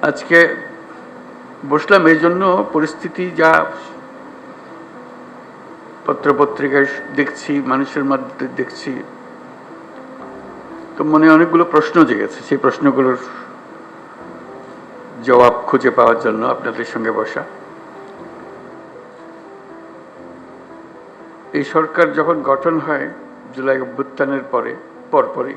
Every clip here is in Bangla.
আজকে বসলাম এই জন্য, পরিস্থিতি যা পত্রপত্রিকায় দেখছি, মানুষের মধ্যে দেখছি, তো মনে অনেকগুলো প্রশ্ন জেগেছে। সেই প্রশ্নগুলোর জবাব খুঁজে পাওয়ার জন্য আপনাদের সঙ্গে বসা। এই সরকার যখন গঠন হয় জুলাই অভ্যুত্থানের পরপরই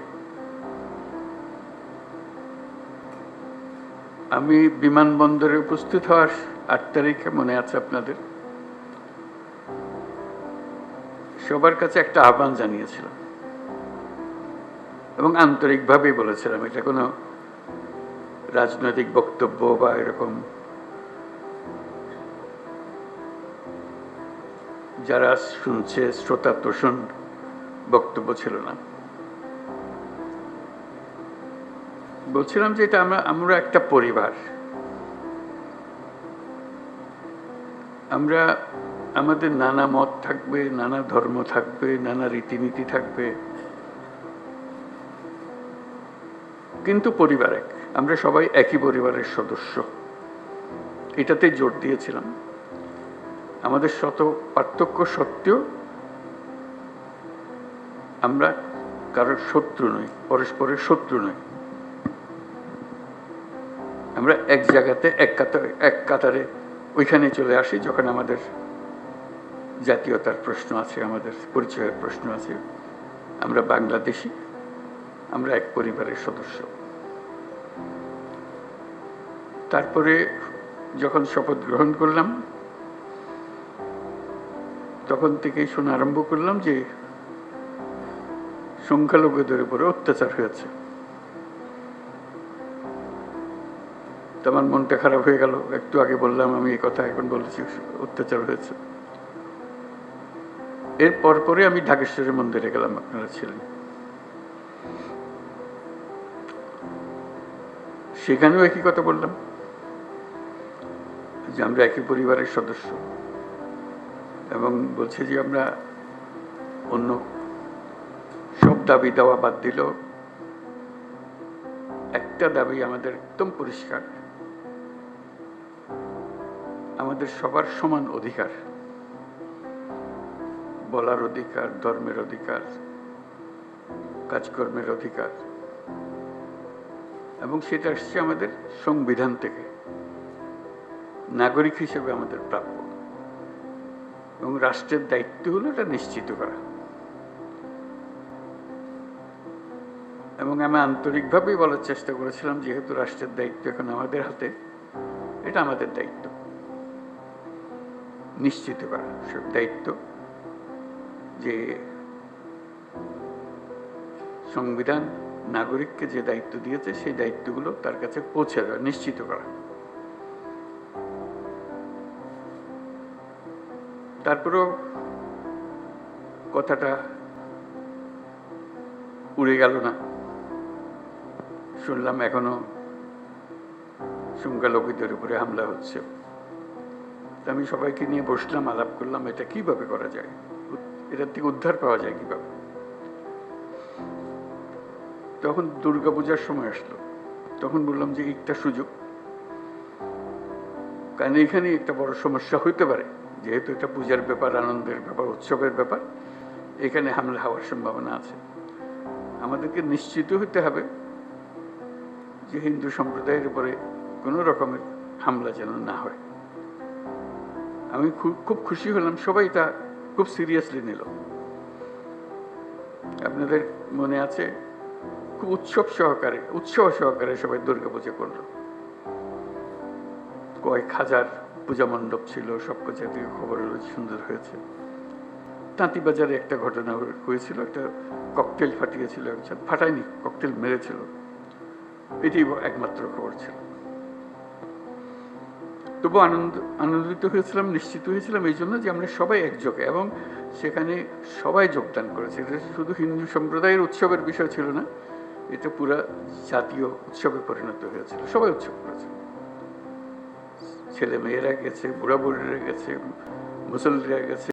আমি বিমানবন্দরে উপস্থিত হওয়ার 8 তারিখে, মনে আছে আপনাদের, সবার কাছে একটা আহ্বান জানিয়েছিলাম এবং আন্তরিকভাবেই বলেছিলাম। এটা কোনো রাজনৈতিক বক্তব্য বা এরকম যারা শুনছে শ্রোতা তোষণ বক্তব্য ছিল না। বলছিলাম যে এটা আমরা একটা পরিবার। আমরা আমাদের নানা মত থাকবে, নানা ধর্ম থাকবে, নানা রীতিনীতি থাকবে, কিন্তু পরিবার এক। আমরা সবাই একই পরিবারের সদস্য, এটাতে জোর দিয়েছিলাম। আমাদের শত পার্থক্য সত্ত্বেও আমরা কারোর শত্রু নই, পরস্পরের শত্রু নই। আমরা এক জায়গাতে এক কাতারে ওইখানে চলে আসি যখন আমাদের জাতীয়তার প্রশ্ন আছে, আমাদের পরিচয়ের প্রশ্ন আছে। আমরা বাংলাদেশি, আমরা এক পরিবারের সদস্য। তারপরে যখন শপথ গ্রহণ করলাম, তখন থেকেই শোনা আরম্ভ করলাম যে সংখ্যালঘুদের উপরে অত্যাচার হয়েছে। আমার মনটা খারাপ হয়ে গেল। একটু আগে বললাম আমি এই কথা, এখন বলেছি অত্যাচার হয়েছে। এর পরে আমি ঢাকেশ্বরী মন্দিরে গেলাম, আপনারা ছিলেন। সেখানেও একই কথা বললাম যে আমরা একই পরিবারের সদস্য, এবং বলছি যে আমরা অন্য সব দাবি দেওয়া বাদ দিল, একটা দাবি আমাদের একদম পরিষ্কার, আমাদের সবার সমান অধিকার, বলার অধিকার, ধর্মের অধিকার, কাজকর্মের অধিকার, এবং সেটা আসছে আমাদের সংবিধান থেকে। নাগরিক হিসেবে আমাদের প্রাপ্য, এবং রাষ্ট্রের দায়িত্ব হলো এটা নিশ্চিত করা। এবং আমি আন্তরিকভাবেই বলার চেষ্টা করেছিলাম, যেহেতু রাষ্ট্রের দায়িত্ব এখন আমাদের হাতে, এটা আমাদের দায়িত্ব নিশ্চিত করা। সব দায়িত্ব যে সংবিধান নাগরিককে যে দায়িত্ব দিয়েছে, সেই দায়িত্বগুলো তার কাছে পৌঁছে দেওয়া, নিশ্চিত করা। তারপরেও কথাটা উড়ে গেল না। শুনলাম এখনো সংখ্যালঘুদের উপরে হামলা হচ্ছে। আমি সবাইকে নিয়ে বসলাম, আলাপ করলাম এটা কিভাবে করা যায়, এটার থেকে উদ্ধার পাওয়া যায় কিভাবে। তখন দুর্গাপূজার সময় আসলো, তখন বললাম যে একটা সুযোগ, কারণ এখানে একটা বড় সমস্যা হইতে পারে, যেহেতু এটা পূজার ব্যাপার, আনন্দের ব্যাপার, উৎসবের ব্যাপার, এখানে হামলা হওয়ার সম্ভাবনা আছে। আমাদেরকে নিশ্চিত হতে হবে যে হিন্দু সম্প্রদায়ের উপরে কোনো রকমের হামলা যেন না হয়। আমি খুব খুশি হলাম, সবাই তা খুব সিরিয়াসলি নিল। আপনাদের মনে আছে, খুব উৎসব সহকারে সবাই দুর্গাপূজা করলো। কয়েক হাজার পূজা মণ্ডপ ছিল, সব পূজা থেকে খবর হলো সুন্দর হয়েছে। তাঁতিবাজারে একটা ঘটনা হয়েছিল, একটা ককটেল ফাটিয়েছিল, ফাটায়নি, ককটেল মেরেছিল, এটি একমাত্র খবর ছিল। তবু আনন্দিত হয়েছিলাম, নিশ্চিত হয়েছিলাম এই জন্য যে আমরা সবাই একযোগে, এবং সেখানে সবাই যোগদান করেছে। এটা শুধু হিন্দু সম্প্রদায়ের উৎসবের বিষয় ছিল না, এটা পুরা জাতীয় উৎসবে পরিণত হয়েছিল। সবাই উৎসব করেছে, ছেলে মেয়েরা গেছে, বুড়া বুড়িরা গেছে, মুসল্লিরা গেছে।